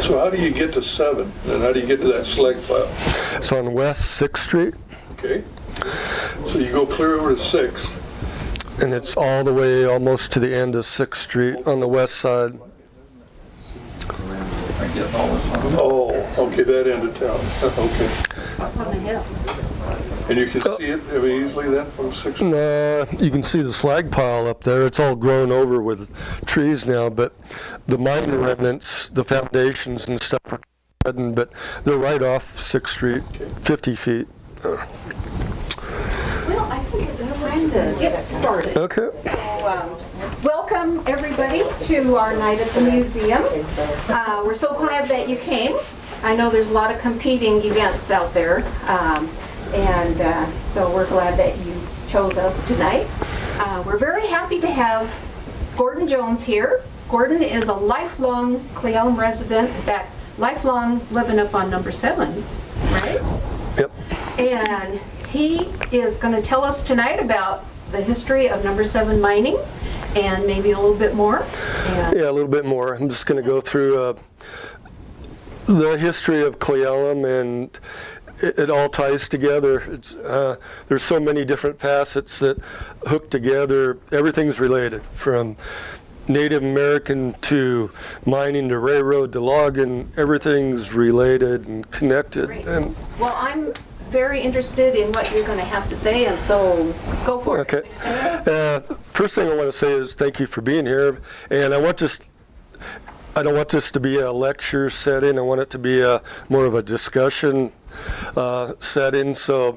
So how do you get to 7? And how do you get to that slag pile? It's on West 6th Street, Okay. So you go clear over to 6th. and it's all the way almost to the end of 6th Street on the west side. Oh, okay, that end of town. Okay. Up on the hill. And you can see it easily then from 6th Street? You can see the slag pile up there. It's all grown over with trees now, but the mine remnants, the foundations and stuff are hidden, but they're right off 6th Street, 50 feet. Well, I think it's time to get started. Okay. So, welcome everybody to our night at the museum. We're so glad that you came. I know there's a lot of competing events out there, so we're glad that you chose us tonight. We're very happy to have Gordon Jones here. Gordon is a lifelong Cle Elum resident, in fact, lifelong living up on number 7, right? Yep. And he is going to tell us tonight about the history of number 7 mining and maybe a little bit more. And Yeah, a little bit more. I'm just going to go through the history of Cle Elum, and it all ties together. There's so many different facets that hook together. Everything's related, from Native American to mining to railroad to logging. Everything's related and connected. Great. And well, I'm very interested in what you're going to have to say, and so go for it. okay. First thing I want to say is thank you for being here, and I don't want this to be a lecture setting. I want it to be more of a discussion setting. So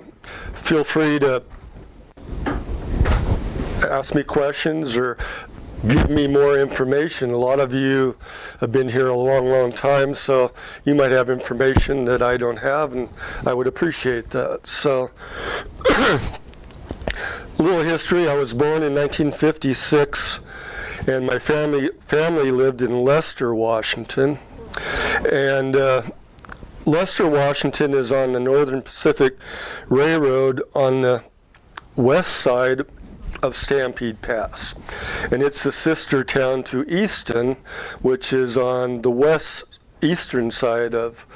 feel free to ask me questions or give me more information. A lot of you have been here a long time, so you might have information that I don't have, and I would appreciate that. So a little history. I was born in 1956. And my family lived in Lester, Washington. And Lester, Washington is on the Northern Pacific Railroad on the west side of Stampede Pass. And it's the sister town to Easton, which is on the eastern side of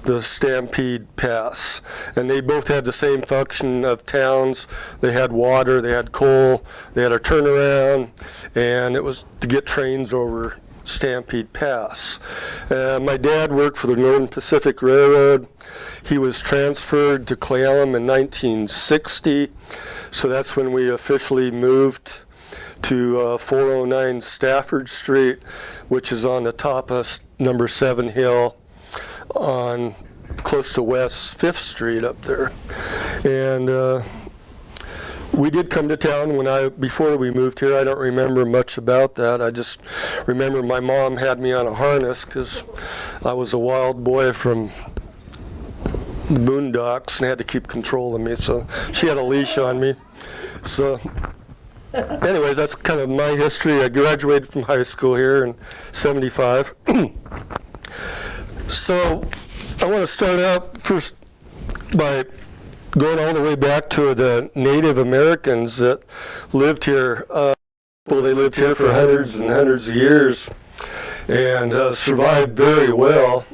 the Stampede Pass. And they both had the same function of towns. They had water, they had coal, they had a turnaround, and it was to get trains over Stampede Pass. My dad worked for the Northern Pacific Railroad. He was transferred to Cle Elum in 1960, so that's when we officially moved to 409 Stafford Street, which is on the top of number 7 Hill on close to West 5th Street up there. And we did come to town before we moved here. I don't remember much about that. I just remember my mom had me on a harness because I was a wild boy from the boondocks and had to keep control of me, so she had a leash on me. So anyway, that's kind of my history. I graduated from high school here in '75. So I want to start out first by going all the way back to the Native Americans that lived here. They lived here for hundreds and hundreds of years and survived very well.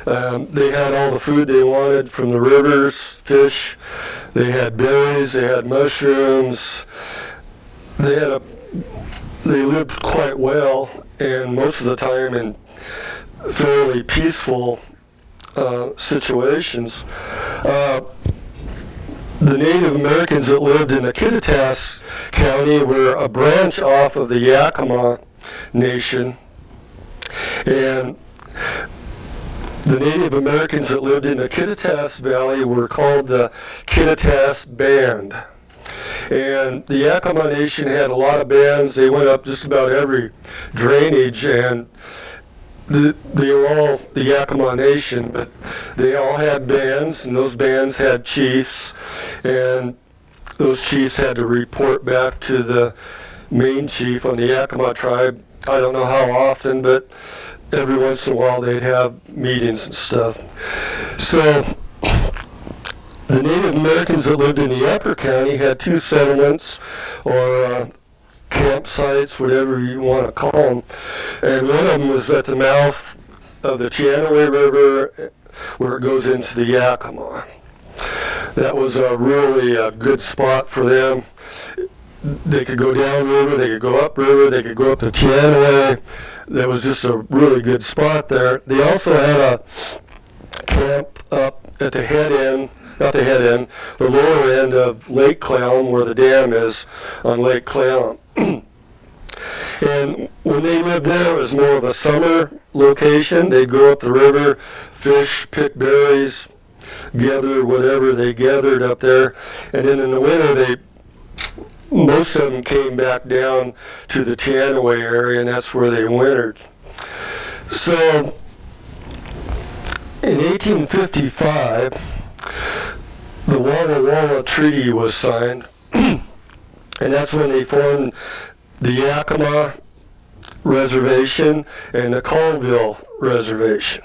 They had all the food they wanted from the rivers, fish. They had berries, they had mushrooms. They lived quite well, and most of the time in fairly peaceful situations. The Native Americans that lived in Kittitas County were a branch off of the Yakima Nation, and the Native Americans that lived in the Kittitas Valley were called the Kittitas Band. And the Yakima Nation had a lot of bands. They went up just about every drainage, and they were all the Yakima Nation, but they all had bands, and those bands had chiefs, and those chiefs had to report back to the main chief on the Yakima tribe. I don't know how often, but every once in a while they'd have meetings and stuff. So the Native Americans that lived in the Upper County had 2 settlements, or campsites, whatever you want to call them. And one of them was at the mouth of the Teanaway River where it goes into the Yakima. That was a really good spot for them. They could go down river, they could go up river, they could go up to Teanaway. That was just a really good spot there. They also had a camp up at the head end, not the head end, the lower end of Lake Cle Elum, where the dam is on Lake Cle Elum. And when they lived there, it was more of a summer location. They'd go up the river, fish, pick berries, gather whatever they gathered up there. And then in the winter, most of them came back down to the Teanaway area, and that's where they wintered. So in 1855, the Walla Walla Treaty was signed, and that's when they formed the Yakima Reservation and the Colville Reservation.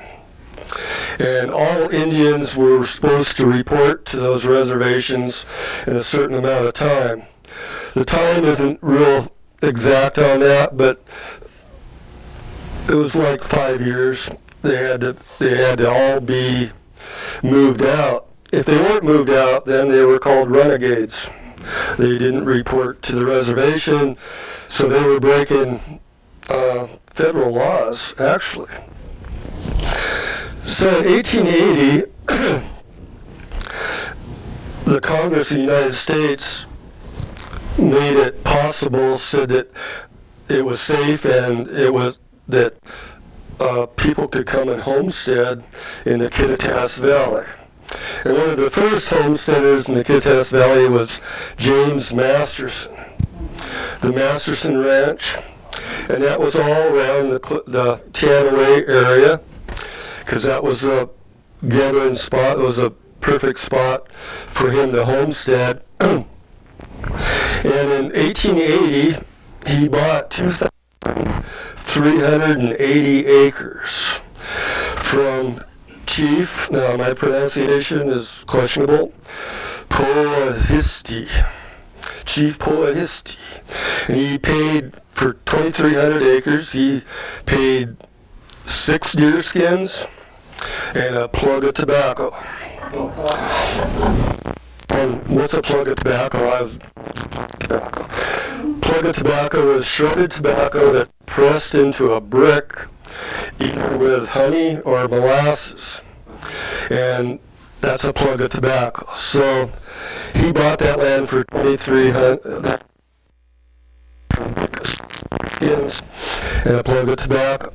And all Indians were supposed to report to those reservations in a certain amount of time. The time isn't real exact on that, but it was like 5 years. They had to all be moved out. If they weren't moved out, then they were called renegades. They didn't report to the reservation, so they were breaking federal laws, actually. So in 1880, the Congress of the United States made it possible, said that it was safe and it was that people could come and homestead in the Kittitas Valley. And one of the first homesteaders in the Kittitas Valley was James Masterson, the Masterson Ranch, and that was all around the Teanaway area, because that was a gathering spot. It was a perfect spot for him to homestead. And in 1880, he bought 2,380 acres from Chief, now my pronunciation is questionable, Poahisti, Chief Poahisti. And he paid for 2,300 acres, he paid 6 deer skins and a plug of tobacco. And what's a plug of tobacco? Plug of tobacco is shredded tobacco that's pressed into a brick, either with honey or molasses. And that's a plug of tobacco. So he bought that land for 2,300 skins and a plug of tobacco.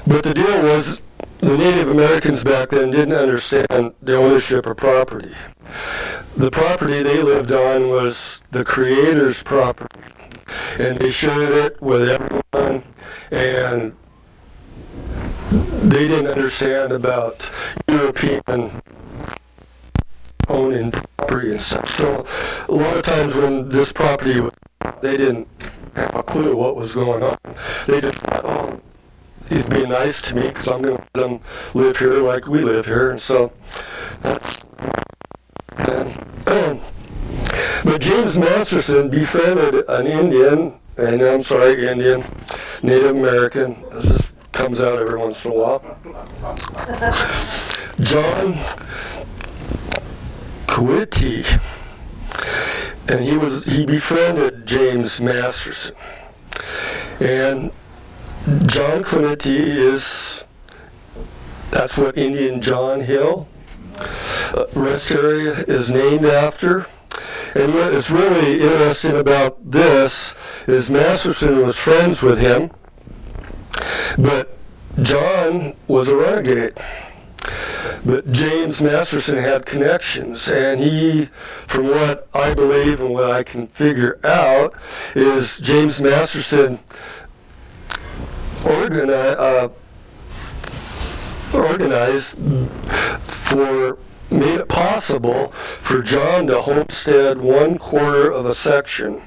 But the deal was, the Native Americans back then didn't understand the ownership of property. The property they lived on was the Creator's property, and they shared it with everyone, and they didn't understand about European owning property and stuff. So a lot of times when this property, they didn't have a clue what was going on. They just thought, oh, he's being nice to me because I'm going to let him live here like we live here. And so, but James Masterson befriended an Indian, Native American. This just comes out every once in a while. John Quitty, and he befriended James Masterson. And John Quinity that's what Indian John Hill rest area is named after. And what is really interesting about this is Masterson was friends with him, but John was a renegade. But James Masterson had connections, and he, from what I believe and what I can figure out, is James Masterson made it possible for John to homestead 1/4 of a section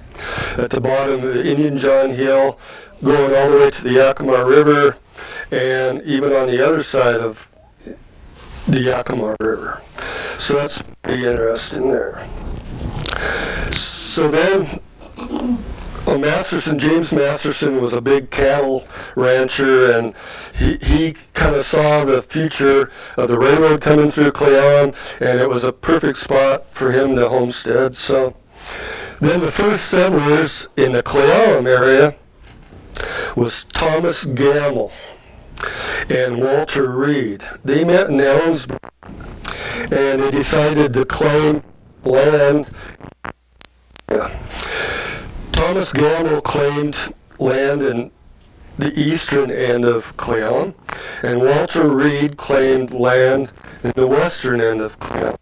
at the bottom of Indian John Hill, going all the way to the Yakima River, and even on the other side of the Yakima River. So that's pretty interesting there. So then, Well, James Masterson was a big cattle rancher, and he kind of saw the future of the railroad coming through Cle Elum, and it was a perfect spot for him to homestead. So then the first settlers in the Cle Elum area was Thomas Gamble and Walter Reed. They met in Ellensburg, and they decided to claim land. Thomas Gamble claimed land in the eastern end of Cle Elum, and Walter Reed claimed land in the western end of Cle Elum.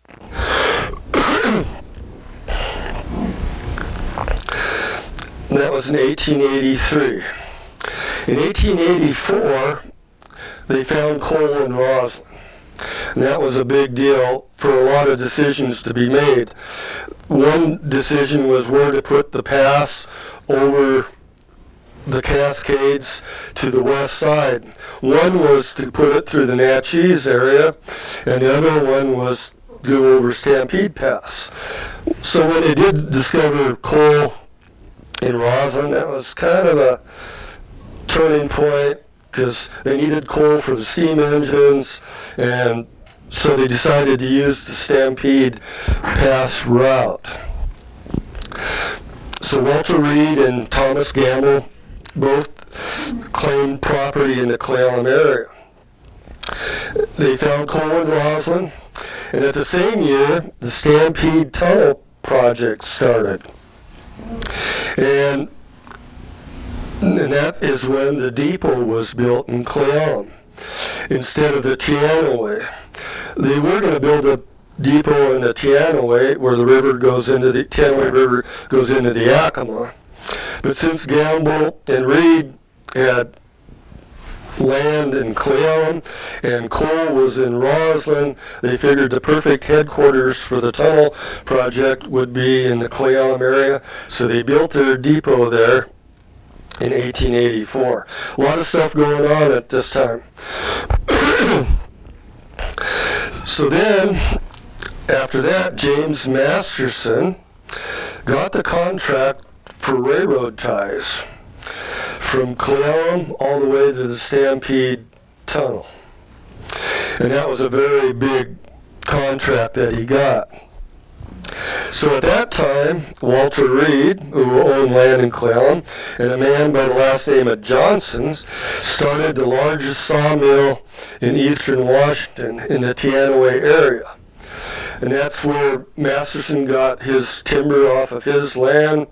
That was in 1883. In 1884, they found coal in Roslyn. And that was a big deal for a lot of decisions to be made. One decision was where to put the pass over the Cascades to the west side. One was to put it through the Natchez area, and the other one was to go over Stampede Pass. So when they did discover coal in Roslyn, that was kind of a turning point, because they needed coal for the steam engines, and so they decided to use the Stampede Pass route. So Walter Reed and Thomas Gamble both claimed property in the Cle Elum area. They found coal in Roslyn, and at the same year, the Stampede Tunnel project started. And that is when the depot was built in Cle Elum instead of the Teanaway. They were going to build a depot in the Teanaway, where the river goes into the Teanaway River goes into the Yakima. But since Gamble and Reed had land in Cle Elum and coal was in Roslyn, they figured the perfect headquarters for the tunnel project would be in the Cle Elum area, so they built their depot there in 1884. A lot of stuff going on at this time. So then, after that, James Masterson got the contract for railroad ties from Cle Elum all the way to the Stampede Tunnel. And that was a very big contract that he got. So at that time, Walter Reed, who owned land in Cle Elum, and a man by the last name of Johnson, started the largest sawmill in eastern Washington in the Teanaway area. And that's where Masterson got his timber off of his land,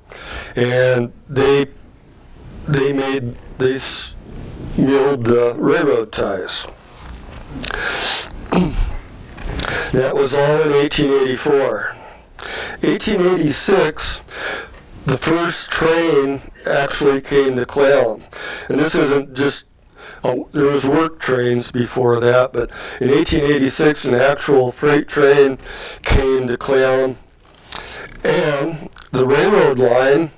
and they milled the railroad ties. That was all in 1884. 1886, the first train actually came to Cle Elum. And this isn't just, there was work trains before that, but in 1886 an actual freight train came to Cle Elum. And the railroad line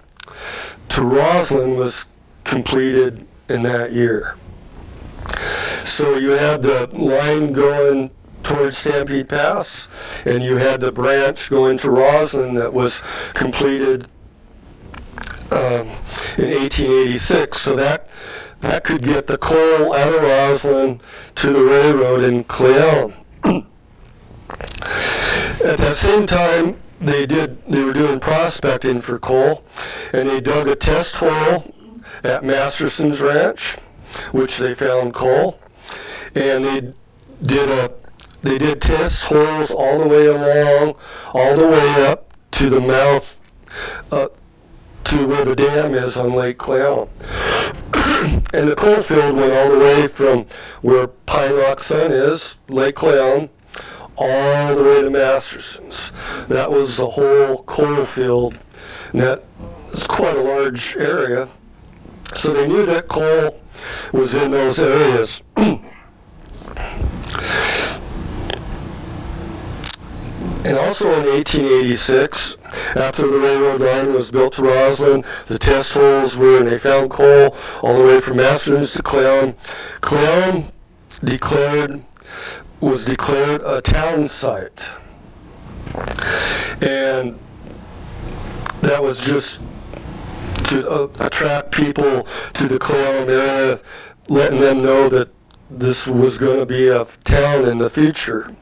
to Roslyn was completed in that year. So you had the line going towards Stampede Pass, and you had the branch going to Roslyn that was completed in 1886. So that could get the coal out of Roslyn to the railroad in Cle Elum. At that same time, they were doing prospecting for coal, and they dug a test hole at Masterson's ranch, which they found coal, and they did test holes all the way along, all the way up to the mouth, to where the dam is on Lake Cle Elum. And the coal field went all the way from where Pine Rock Sun is, Lake Cle Elum, all the way to Masterson's. That was the whole coal field, and that is quite a large area. So they knew that coal was in those areas. And also in 1886, after the railroad line was built to Roslyn, the test holes were, and they found coal all the way from Masterson's to Cle Elum. Cle Elum was declared a town site. And that was just to attract people to the Cle Elum area, letting them know that this was going to be a town in the future.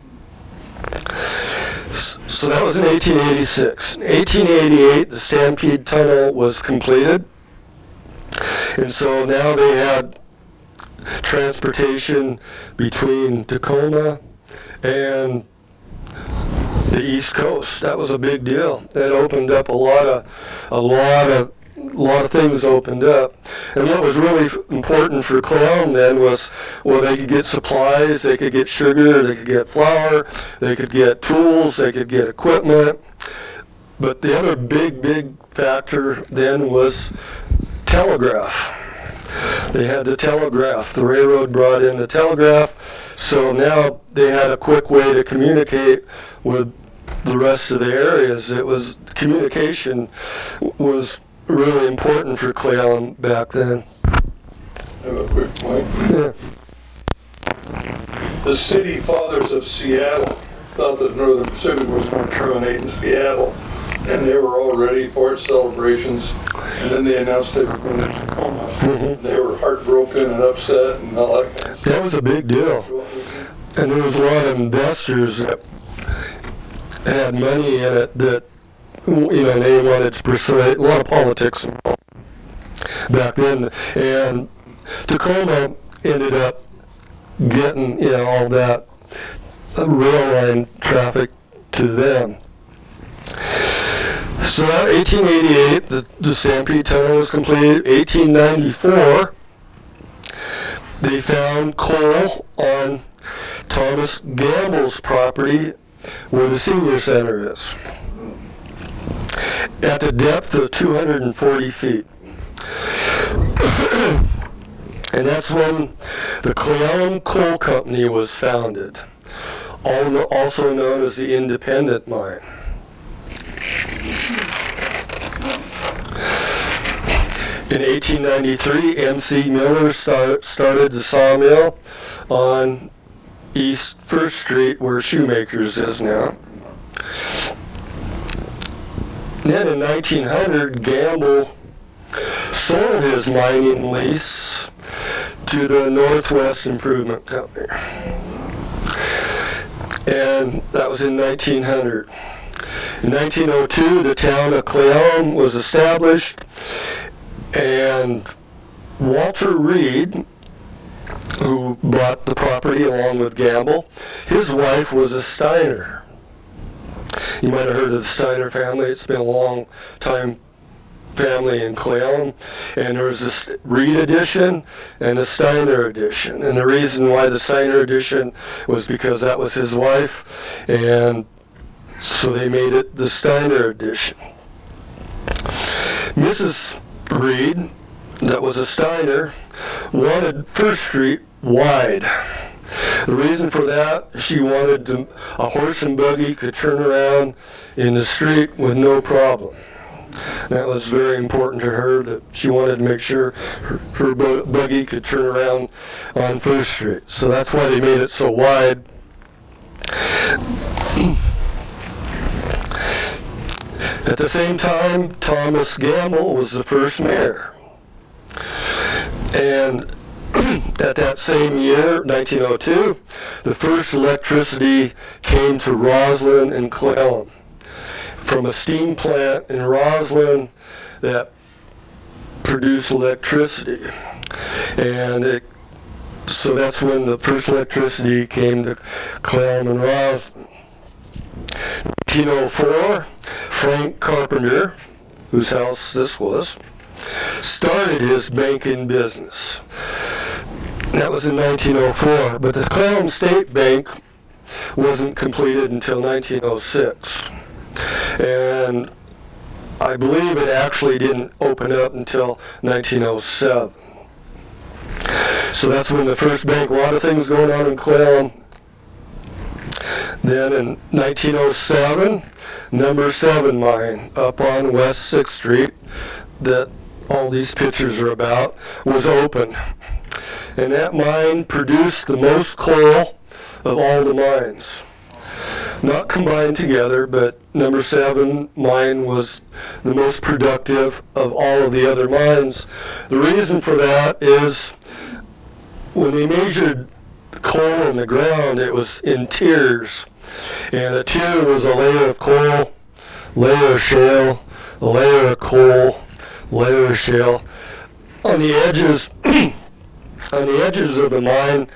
So that was in 1886. In 1888, the Stampede Tunnel was completed. And so now they had transportation between Tacoma and the East Coast. That was a big deal. That opened up a lot of things opened up. And what was really important for Cle Elum then was, well, they could get supplies, they could get sugar, they could get flour, they could get tools, they could get equipment. But the other big factor then was telegraph. They had the telegraph. The railroad brought in the telegraph, so now they had a quick way to communicate with the rest of the areas. Communication was really important for Cle Elum back then. I have a quick point. Yeah. The city fathers of Seattle thought that Northern Pacific was going to terminate in Seattle, and they were all ready for it, celebrations, and then they announced they were going to Tacoma. Mm-hmm. They were heartbroken and upset and all that kind of stuff. That was a big deal. And there was a lot of investors that had money in it that, they wanted to persuade, a lot of politics back then. And Tacoma ended up getting, all that rail line traffic to them. So 1888, the Stampede Tunnel was completed. 1894, they found coal on Thomas Gamble's property where the senior center is, at the depth of 240 feet. And that's when the Cle Elum Coal Company was founded, also known as the Independent Mine. In 1893, M.C. Miller started the sawmill on East 1st Street, where Shoemakers is now. Then in 1900, Gamble sold his mining lease to the Northwest Improvement Company. And that was in 1900. In 1902, the town of Cle Elum was established, and Walter Reed, who bought the property along with Gamble, his wife was a Steiner. You might have heard of the Steiner family. It's been a long time family in Cle Elum. And there was a Reed edition and a Steiner edition. And the reason why the Steiner edition was because that was his wife, and so they made it the Steiner edition. Mrs. Reed, that was a Steiner, wanted 1st Street wide. The reason for that, she wanted a horse and buggy could turn around in the street with no problem. That was very important to her, that she wanted to make sure her buggy could turn around on 1st Street. So that's why they made it so wide. At the same time, Thomas Gamble was the first mayor. And at that same year, 1902, the first electricity came to Roslyn and Cle Elum from a steam plant in Roslyn that produced electricity. And so that's when the first electricity came to Cle Elum and Roslyn. 1904, Frank Carpenter, whose house this was, started his banking business. That was in 1904, but the Cle Elum State Bank wasn't completed until 1906. And I believe it actually didn't open up until 1907. So that's when the first bank, a lot of things going on in Cle Elum. Then in 1907, number 7 mine up on West 6th Street that all these pictures are about was open. And that mine produced the most coal of all the mines. not combined together, but number 7 mine was the most productive of all of the other mines. The reason for that is when they measured coal in the ground, it was in tiers. And a tier was a layer of coal, layer of shale, a layer of coal, layer of shale. On the edges, on the edges of the mine,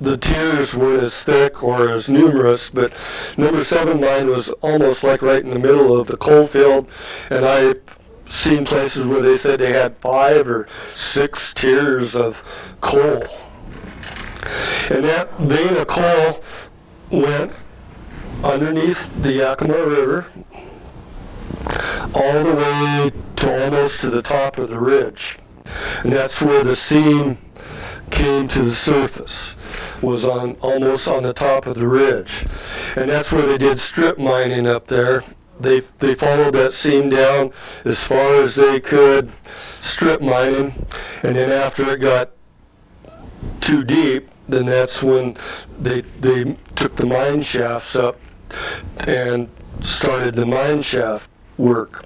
the tiers weren't as thick or as numerous, but number 7 mine was almost like right in the middle of the coal field, and I've seen places where they said they had 5 or 6 tiers of coal. And that vein of coal went underneath the Yakima River all the way to almost to the top of the ridge. And that's where the seam came to the surface, was on almost on the top of the ridge. And that's where they did strip mining up there. They followed that seam down as far as they could, strip mining, and then after it got too deep, then that's when they took the mine shafts up and started the mine shaft work.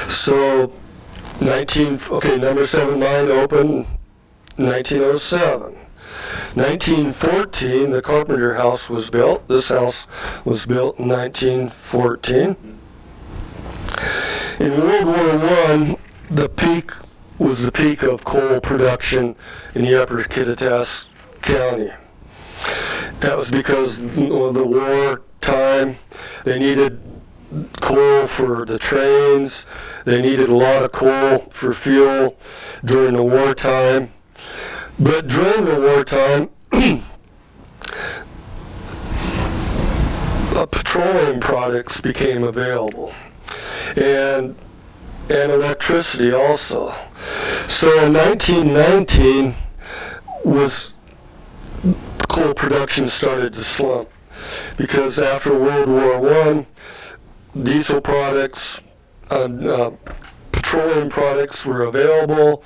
So number 7 mine opened 1907. 1914, the Carpenter House was built. This house was built in 1914. In World War I, the peak was the peak of coal production in the upper Kittitas County. That was because of the war time. They needed coal for the trains. They needed a lot of coal for fuel during the wartime. But during the wartime, petroleum products became available, and electricity also. So in 1919 coal production started to slump, because after World War I, diesel products, petroleum products were available.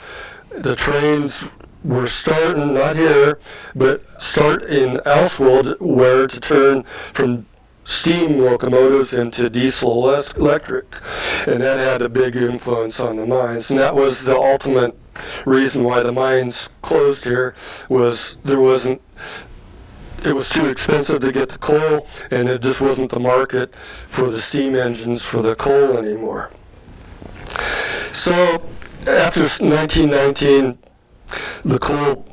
The trains were starting, not here, but start in elsewhere to turn from steam locomotives into diesel electric. And that had a big influence on the mines. And that was the ultimate reason why the mines closed here, was it was too expensive to get the coal, and it just wasn't the market for the steam engines for the coal anymore. So after 1919, the coal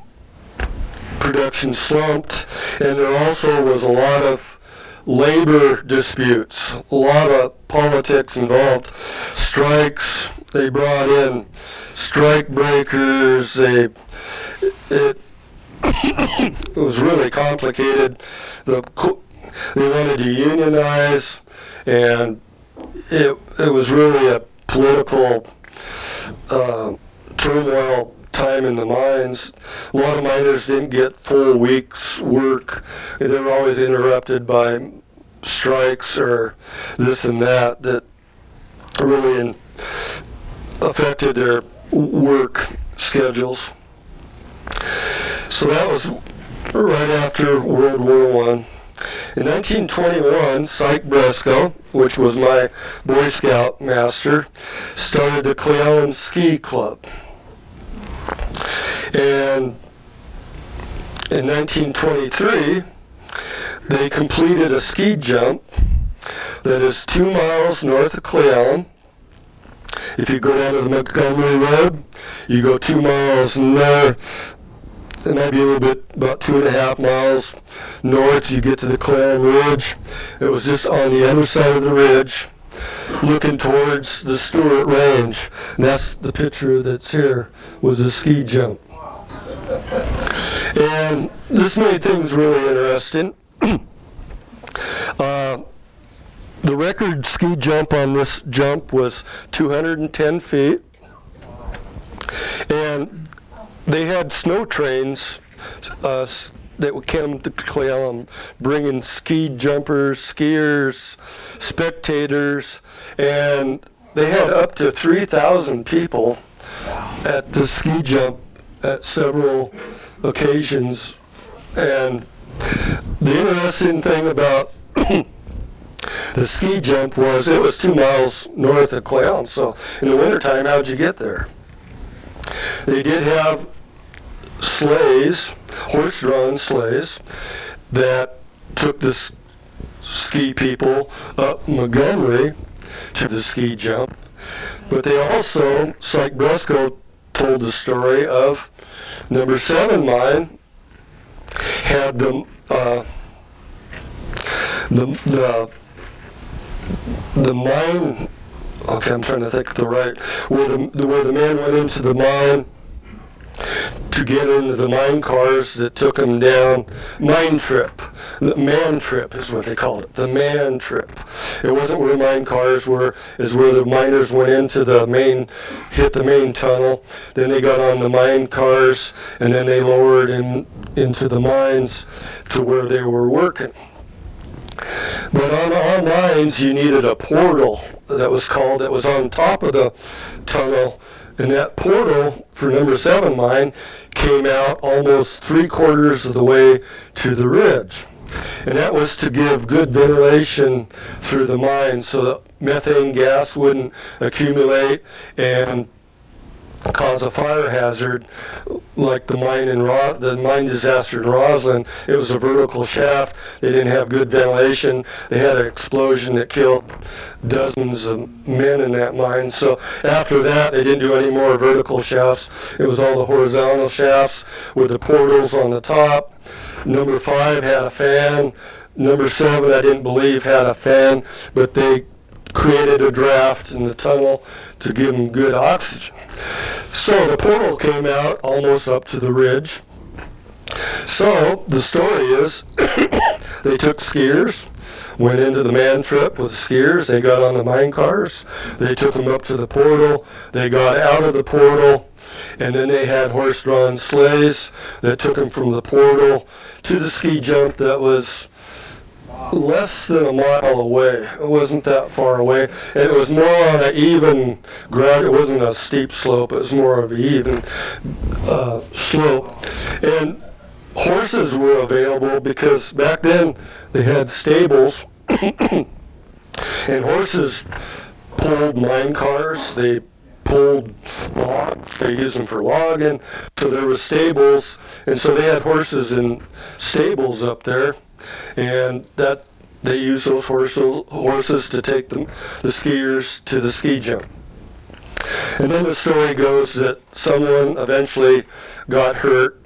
production slumped, and there also was a lot of labor disputes, a lot of politics involved, strikes. They brought in strike breakers. It was really complicated. They wanted to unionize, and it was really a political turmoil time in the mines. A lot of miners didn't get full weeks' work. They were always interrupted by strikes or this and that really affected their work schedules. So that was right after World War I. In 1921, Syke Bresco, which was my Boy Scout master, started the Cle Elum Ski Club. And in 1923, they completed a ski jump that is 2 miles north of Cle Elum. If you go down to the Montgomery Road, you go 2 miles north. It might be a little bit, about 2.5 miles north, you get to the Cle Elum Ridge. It was just on the other side of the ridge, looking towards the Stewart Range. And that's the picture that's here, was a ski jump. And this made things really interesting. The record ski jump on this jump was 210 feet. And they had snow trains that would come to Cle Elum, bringing ski jumpers, skiers, spectators, and they had up to 3,000 people at the ski jump at several occasions And the interesting thing about the ski jump was it was 2 miles north of Cle Elum. So in the wintertime, how'd you get there? They did have sleighs, horse-drawn sleighs, that took the ski people up Montgomery to the ski jump. But they also, Psych Bresco told the story of number 7 mine had the mine, okay, I'm trying to think of the right, where the man went into the mine to get into the mine cars that took him down. Mine trip. The man trip is what they called it. The man trip. It wasn't where mine cars were, is where the miners went into the main, hit the main tunnel. Then they got on the mine cars, and then they lowered into the mines to where they were working. But on our mines, you needed a portal that was on top of the tunnel. And that portal for number 7 mine came out almost 3/4 of the way to the ridge. And that was to give good ventilation through the mine so that methane gas wouldn't accumulate and cause a fire hazard like the mine disaster in Roslyn. It was a vertical shaft. They didn't have good ventilation. They had an explosion that killed dozens of men in that mine. So after that, they didn't do any more vertical shafts. It was all the horizontal shafts with the portals on the top. Number 5 had a fan. Number 7, I didn't believe, had a fan, but they created a draft in the tunnel to give them good oxygen. So the portal came out almost up to the ridge. So the story is they took skiers, went into the man trip with the skiers, they got on the mine cars, they took them up to the portal, they got out of the portal, and then they had horse-drawn sleighs that took them from the portal to the ski jump that was less than a mile away. It wasn't that far away. And it was more on an even ground. It wasn't a steep slope. It was more of an even slope. And horses were available because back then they had stables. And horses pulled mine cars. They pulled log. They used them for logging. So there were stables. And so they had horses in stables up there. And that they used those horses to take the skiers to the ski jump. And then the story goes that someone eventually got hurt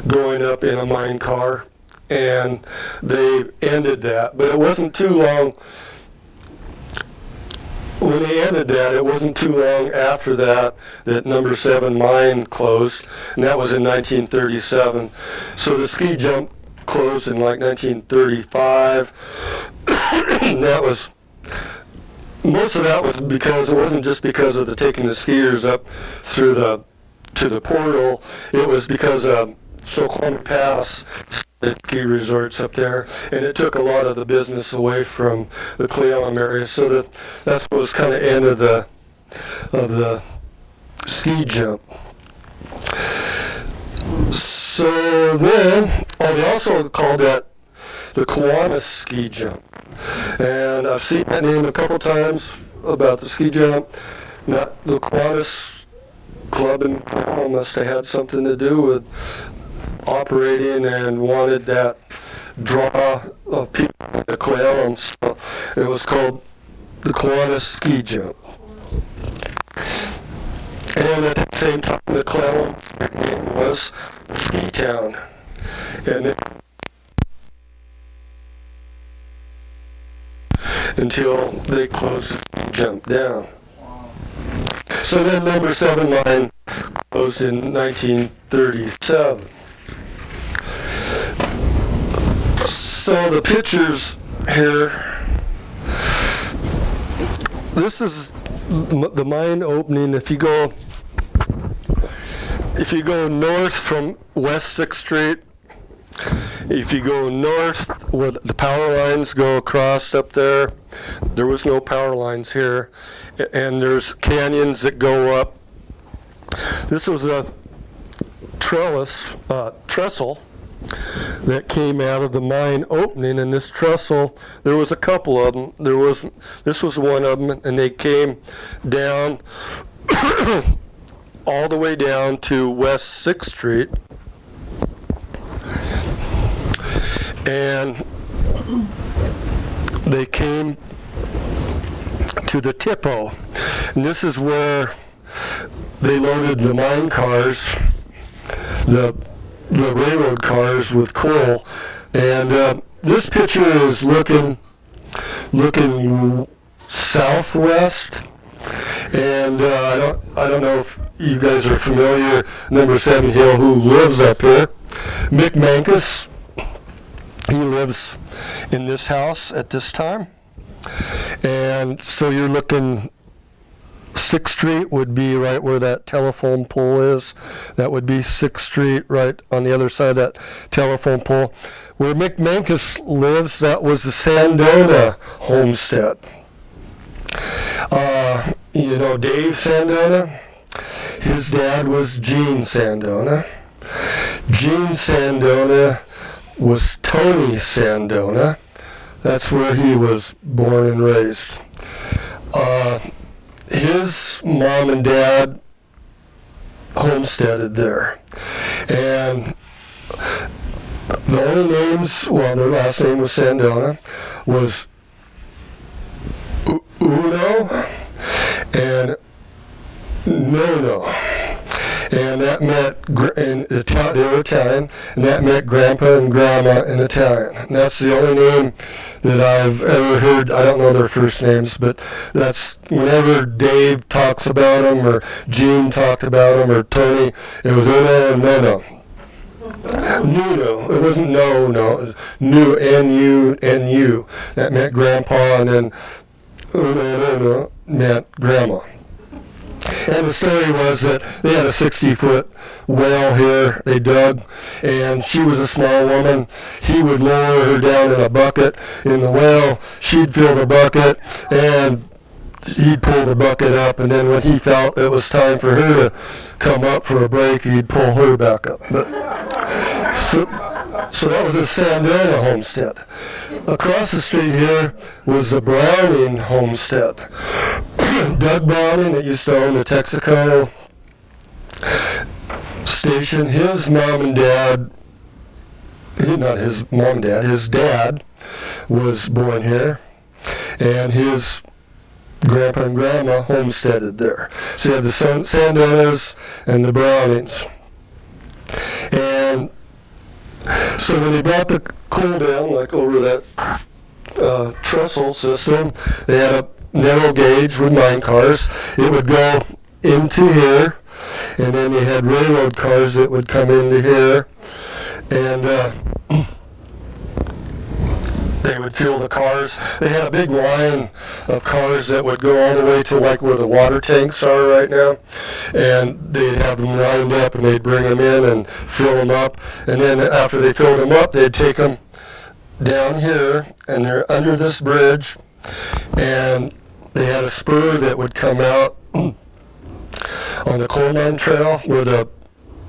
going up in a mine car, and they ended that. But it wasn't too long. When they ended that, it wasn't too long after that number 7 mine closed, and that was in 1937. So the ski jump closed in like 1935. And that was, most of that was because, it wasn't just because of the taking the skiers up through to the portal, it was because of Snoqualmie Pass, the ski resorts up there, and it took a lot of the business away from the Cle Elum area, so that's what was kind of end of the ski jump. So then, they also called that the Kiwanis ski jump. And I've seen that name a couple times about the ski jump. Not the Kiwanis Club in Cle Elum must have had something to do with operating and wanted that draw of people to Cle Elum. So it was called the Kiwanis ski jump. And at the same time, the Cle Elum was ski town. And until they closed the jump down. So then number 7 mine closed in 1937. So the pictures here, this is the mine opening. If you go north from West 6th Street, if you go north where the power lines go across up there, there was no power lines here, and there's canyons that go up. This was a trestle that came out of the mine opening, and this trestle, there was a couple of them. This was one of them, and they came down all the way down to West 6th Street. And they came to the Tipo, and this is where they loaded the mine cars, the railroad cars with coal. And this picture is looking southwest, and I don't know if you guys are familiar, number 7 Hill, who lives up here. Mick Mankus, he lives in this house at this time. And so you're looking, 6th Street would be right where that telephone pole is. That would be 6th Street, right on the other side of that telephone pole. Where Mick Mankus lives, that was the Sandona homestead. You know Dave Sandona? His dad was Gene Sandona. Gene Sandona was Tony Sandona. That's where he was born and raised. His mom and dad homesteaded there. And the only names, well, their last name was Sandona, was Uno and Nono. And that meant, they were Italian, and that meant grandpa and grandma in Italian. And that's the only name that I've ever heard. I don't know their first names, but that's whenever Dave talks about them, or Gene talked about them, or Tony, it was Uno and Nono. Nuno. It wasn't no, it was Nu, N-U. That meant grandpa, and then Uno meant grandma. And the story was that they had a 60-foot well here they dug, and she was a small woman. He would lower her down in a bucket in the well. She'd fill the bucket, and he'd pull the bucket up, and then when he felt it was time for her to come up for a break, he'd pull her back up. So that was the Sandona homestead. Across the street here was the Browning homestead. Doug Browning, that used to own the Texaco station, his mom and dad, not his mom and dad, his dad was born here, and his grandpa and grandma homesteaded there. So you had the Sandonas and the Brownings. And so when they brought the coal down, like over that trestle system, they had a narrow gauge with mine cars. It would go into here, and then you had railroad cars that would come into here, and they would fill the cars. They had a big line of cars that would go all the way to like where the water tanks are right now, and they'd have them lined up, and they'd bring them in and fill them up, and then after they filled them up, they'd take them down here, and they're under this bridge, and they had a spur that would come out on the coal mine trail where the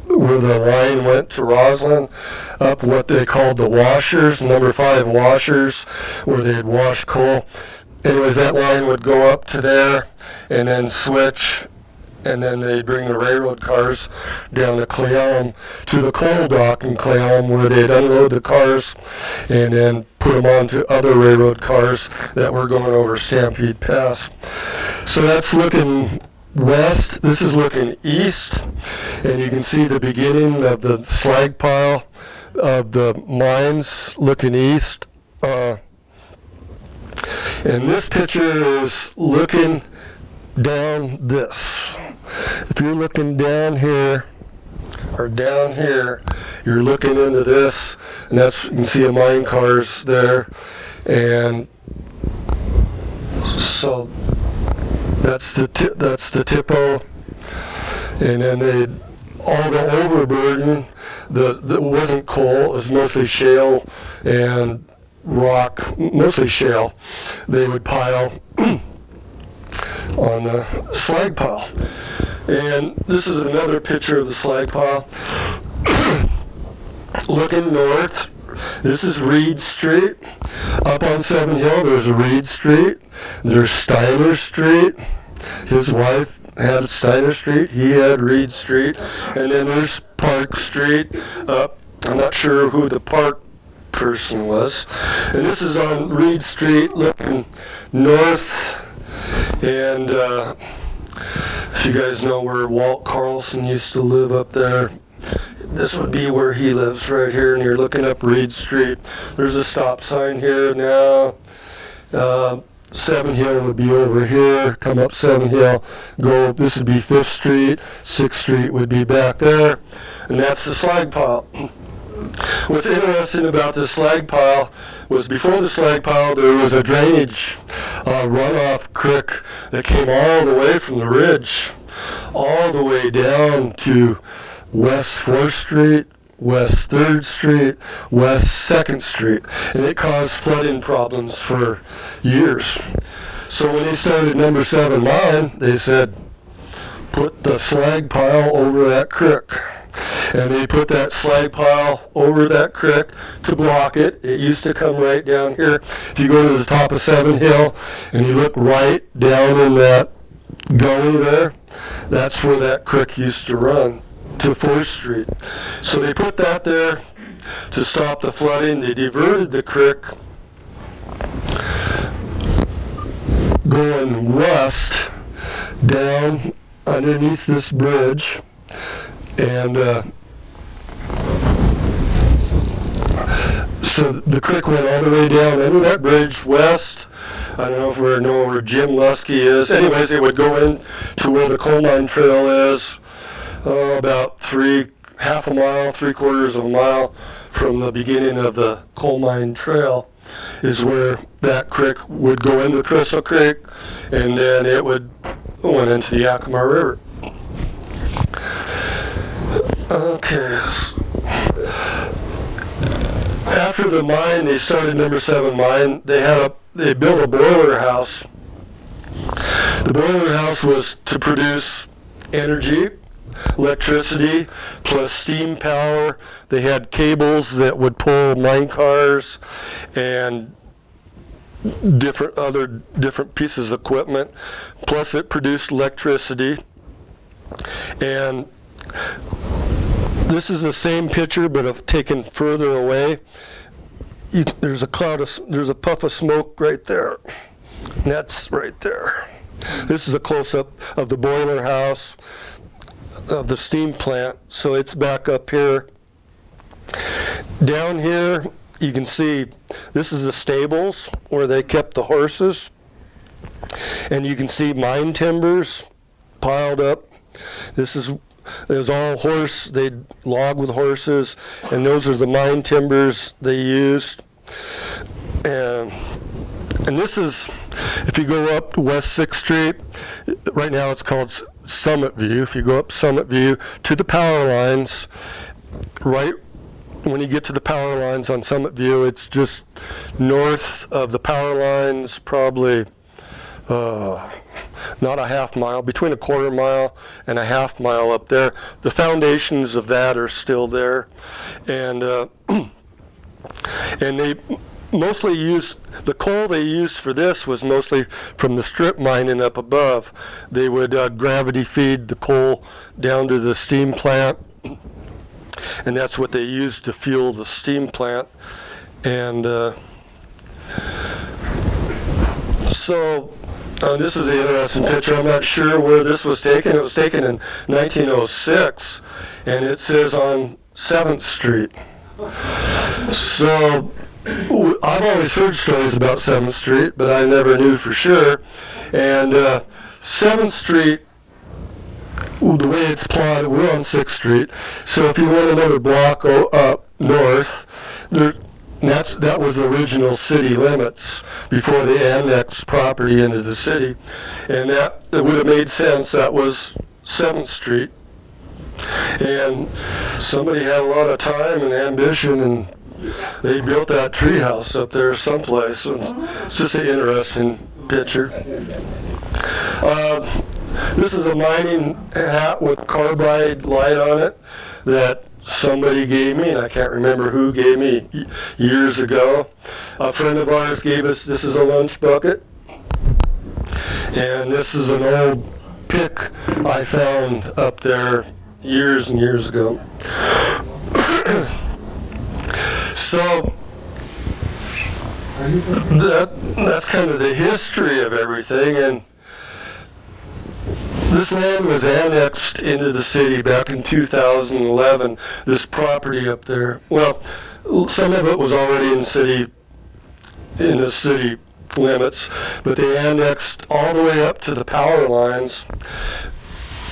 line went to Roslyn, up what they called the washers, number 5 washers, where they'd wash coal. Anyways, that line would go up to there and then switch, and then they'd bring the railroad cars down to Cle Elum to the coal dock in Cle Elum, where they'd unload the cars and then put them onto other railroad cars that were going over Stampede Pass. So that's looking west. This is looking east, and you can see the beginning of the slag pile of the mines looking east. And this picture is looking down this. If you're looking down here or down here, you're looking into this, and that's, you can see the mine cars there, and so that's the Tipo, and then all the overburden, that wasn't coal, it was mostly shale and rock, mostly shale, they would pile on the slag pile. And this is another picture of the slag pile. looking north, this is Reed Street. Up on 7 Hill, there's a Reed Street. There's Steiner Street. His wife had Steiner Street. He had Reed Street. And then there's Park Street up. I'm not sure who the Park person was. And this is on Reed Street looking north. And if you guys know where Walt Carlson used to live up there, this would be where he lives right here, and you're looking up Reed Street. There's a stop sign here now. 7 Hill would be over here. Come up 7 Hill, go, this would be 5th Street. 6th Street would be back there, and that's the slag pile. What's interesting about this slag pile was before the slag pile there was a drainage runoff creek that came all the way from the ridge, all the way down to West 4th Street, West 3rd Street, West 2nd Street, and it caused flooding problems for years. So when they started number 7 mine, they said, put the slag pile over that creek. And they put that slag pile over that creek to block it. It used to come right down here. If you go to the top of 7 Hill and you look right down in that gully there, that's where that creek used to run to 4th Street. So they put that there to stop the flooding. They diverted the creek going west down underneath this bridge, and so the creek went all the way down under that bridge west. I don't know if we know where Jim Lusky is. Anyways, it would go in to where the coal mine trail is, about half a mile, 3/4 of a mile from the beginning of the coal mine trail is where that creek would go into Crystal Creek, and then it went into the Yakima River. Okay. After the mine, they started number 7 mine. They built a boiler house. The boiler house was to produce energy, electricity, plus steam power. They had cables that would pull mine cars and different pieces of equipment. Plus, it produced electricity. And this is the same picture, but taken further away. There's a puff of smoke right there. And that's right there. This is a close-up of the boiler house of the steam plant. So it's back up here. Down here, you can see this is the stables where they kept the horses. And you can see mine timbers piled up. It was all horse. They'd log with horses, and those are the mine timbers they used. And this is, if you go up West 6th Street, right now it's called Summit View. If you go up Summit View to the power lines, right when you get to the power lines on Summit View, it's just north of the power lines, probably not a half mile, between a 1/4 mile and a half mile up there. The foundations of that are still there, and they mostly used the coal they used for this was mostly from the strip mining up above. They would gravity feed the coal down to the steam plant, and that's what they used to fuel the steam plant. And so this is an interesting picture. I'm not sure where this was taken. It was taken in 1906, and it says on 7th Street. So I've always heard stories about 7th Street, but I never knew for sure. And 7th Street, the way it's plotted, we're on 6th Street. So if you went another block up north, that was the original city limits before they annexed property into the city. And that it would have made sense. That was 7th Street. And somebody had a lot of time and ambition, and they built that tree house up there someplace. And it's just an interesting picture. This is a mining hat with carbide light on it that somebody gave me, and I can't remember who gave me years ago. A friend of ours gave us, this is a lunch bucket, and this is an old pick I found up there years and years ago. So that's kind of the history of everything, and this land was annexed into the city back in 2011, this property up there. Well, some of it was already in the city limits, but they annexed all the way up to the power lines,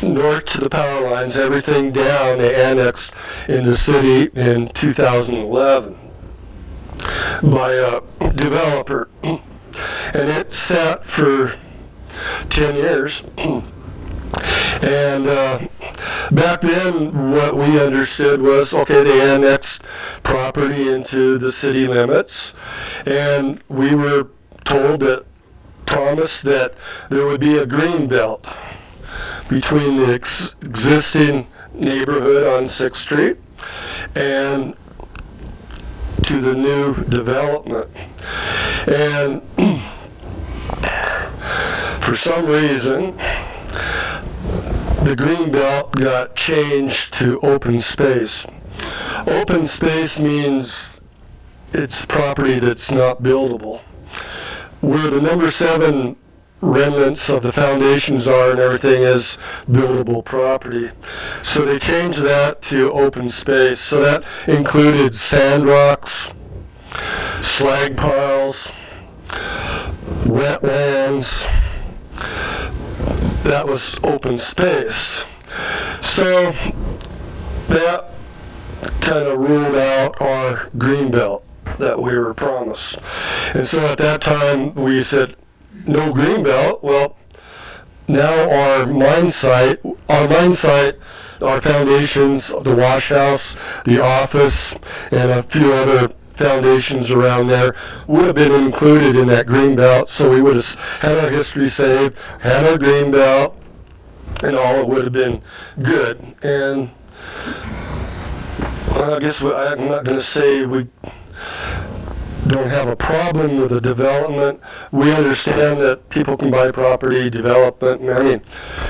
north to the power lines, everything down, they annexed in the city in 2011 by a developer. And it sat for 10 years. And back then, what we understood was, okay, they annexed property into the city limits, and we were promised that there would be a green belt between the existing neighborhood on 6th Street and to the new development. And for some reason, the green belt got changed to open space. Open space means it's property that's not buildable. Where the number 7 remnants of the foundations are and everything is buildable property. So they changed that to open space. So that included sand rocks, slag piles, wetlands. That was open space. So that kind of ruled out our green belt that we were promised. And so at that time we said, no green belt. Well, now our mine site, our foundations, the wash house, the office, and a few other foundations around there would have been included in that green belt. So we would have had our history saved, had our green belt, and all it would have been good. And I guess I'm not going to say we don't have a problem with the development. We understand that people can buy property, development, I mean,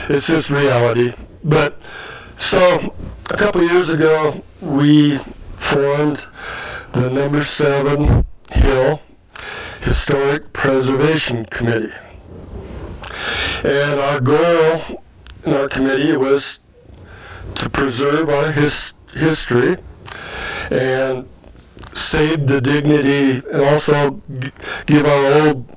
it's just reality. But so a couple years ago, we formed the number 7 Hill Historic Preservation Committee. And our goal in our committee was to preserve our history and save the dignity, and also give our old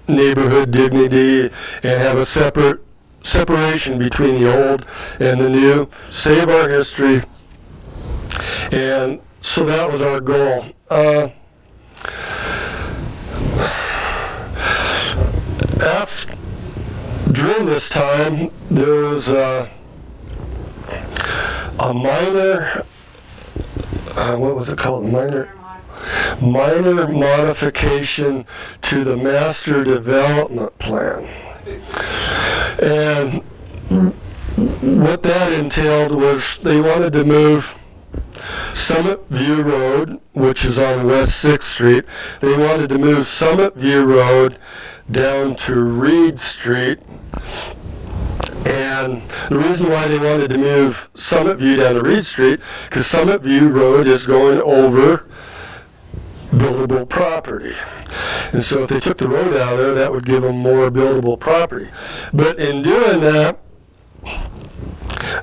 neighborhood dignity and have a separation between the old and the new, save our history. And so that was our goal. During this time, there was a minor, what was it called? Minor modification to the master development plan. And what that entailed was they wanted to move Summit View Road, which is on West 6th Street, they wanted to move Summit View Road down to Reed Street. And the reason why they wanted to move Summit View down to Reed Street, because Summit View Road is going over buildable property. And so if they took the road out of there, that would give them more buildable property. But in doing that,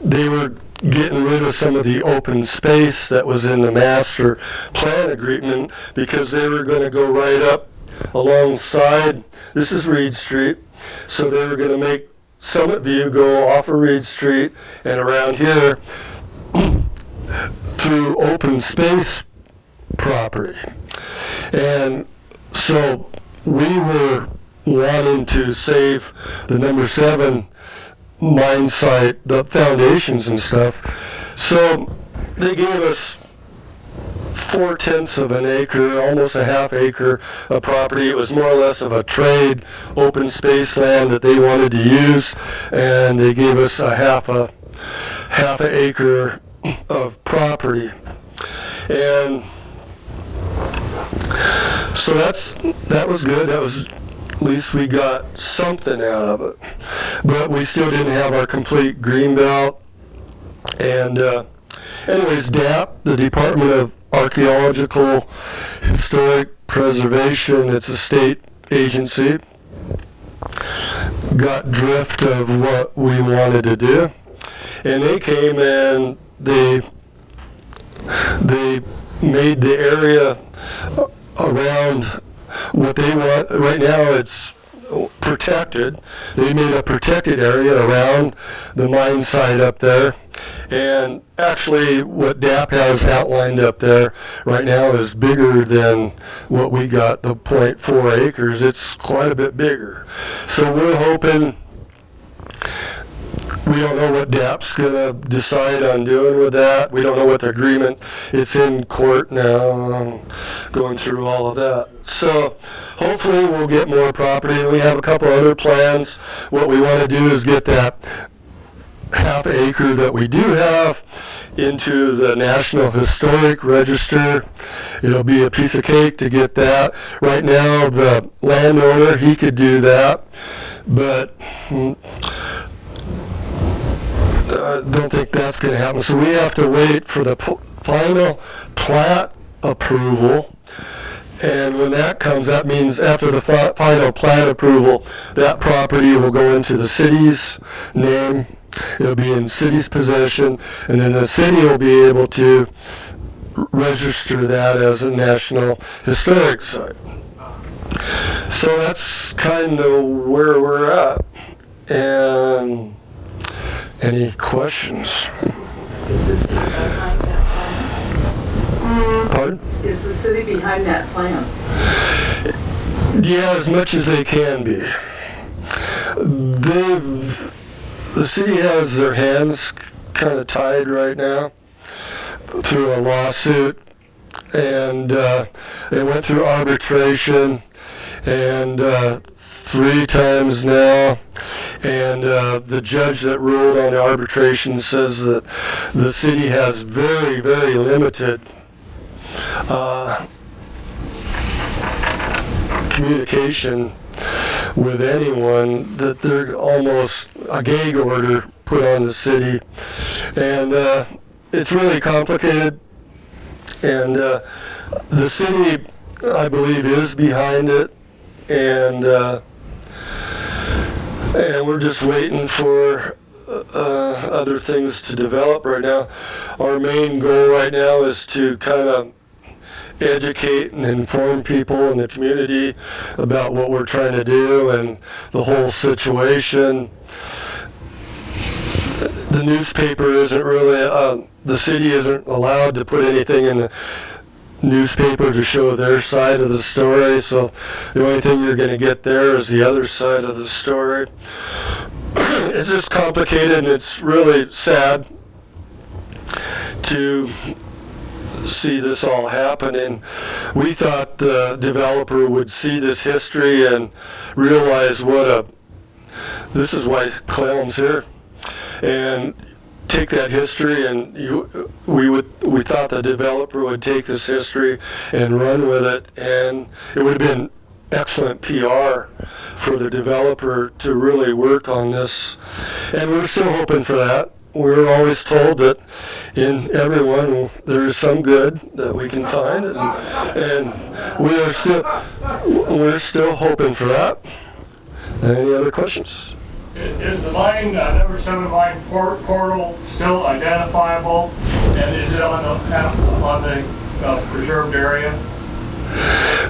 they were getting rid of some of the open space that was in the master plan agreement, because they were going to go right up alongside, this is Reed Street, so they were going to make Summit View go off of Reed Street and around here through open space property. And so we were wanting to save the number 7 mine site, the foundations and stuff. So they gave us 4/10 of an acre, almost a half acre of property. It was more or less of a trade open space land that they wanted to use, and they gave us a half a acre of property. And so that was good. That was, at least we got something out of it. But we still didn't have our complete greenbelt. And anyways, DAP, the Department of Archaeological Historic Preservation, it's a state agency, got drift of what we wanted to do. And they came and they made the area around what they want. Right now it's protected. They made a protected area around the mine site up there. And actually what DAP has outlined up there right now is bigger than what we got, the 0.4 acres. It's quite a bit bigger. So we're hoping, we don't know what DAP's going to decide on doing with that. We don't know what the agreement, it's in court now, going through all of that. So hopefully we'll get more property. We have a couple other plans. What we want to do is get that half acre that we do have into the National Historic Register. It'll be a piece of cake to get that. Right now the landowner, he could do that, but I don't think that's going to happen. So we have to wait for the final plat approval. And when that comes, that means after the final plat approval, that property will go into the city's name. It'll be in city's possession, and then the city will be able to register that as a National Historic Site. So that's kind of where we're at. And any questions? Is the city behind that plan? Pardon? Is the city behind that plan? Yeah, as much as they can be. The city has their hands kind of tied right now through a lawsuit, and they went through arbitration, and 3 times now, and the judge that ruled on the arbitration says that the city has very, very limited communication with anyone, that they're almost a gag order put on the city, and it's really complicated, and the city, I believe, is behind it, and we're just waiting for other things to develop right now. Our main goal right now is to kind of educate and inform people in the community about what we're trying to do and the whole situation. The newspaper isn't really, the city isn't allowed to put anything in the newspaper to show their side of the story, so the only thing you're going to get there is the other side of the story. It's just complicated, and it's really sad to see this all happening. We thought the developer would see this history and realize this is why Cle Elum's here, and take that history, and we thought the developer would take this history and run with it, and it would have been excellent PR for the developer to really work on this, and we're still hoping for that. We're always told that in everyone there is some good that we can find, and we're still hoping for that. Any other questions? Is the mine, number 7 mine portal still identifiable, and is it on the preserved area?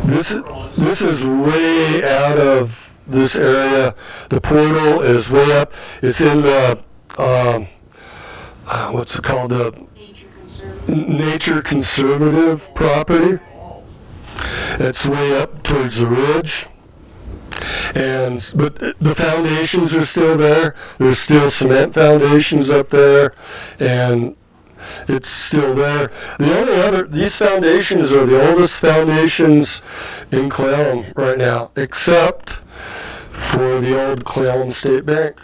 This is way out of this area. The portal is way up. It's in the what's it called? Nature conservative property. It's way up towards the ridge. But the foundations are still there. There's still cement foundations up there, and it's still there. These foundations are the oldest foundations in Cle Elum right now, except for the old Cle Elum State Bank.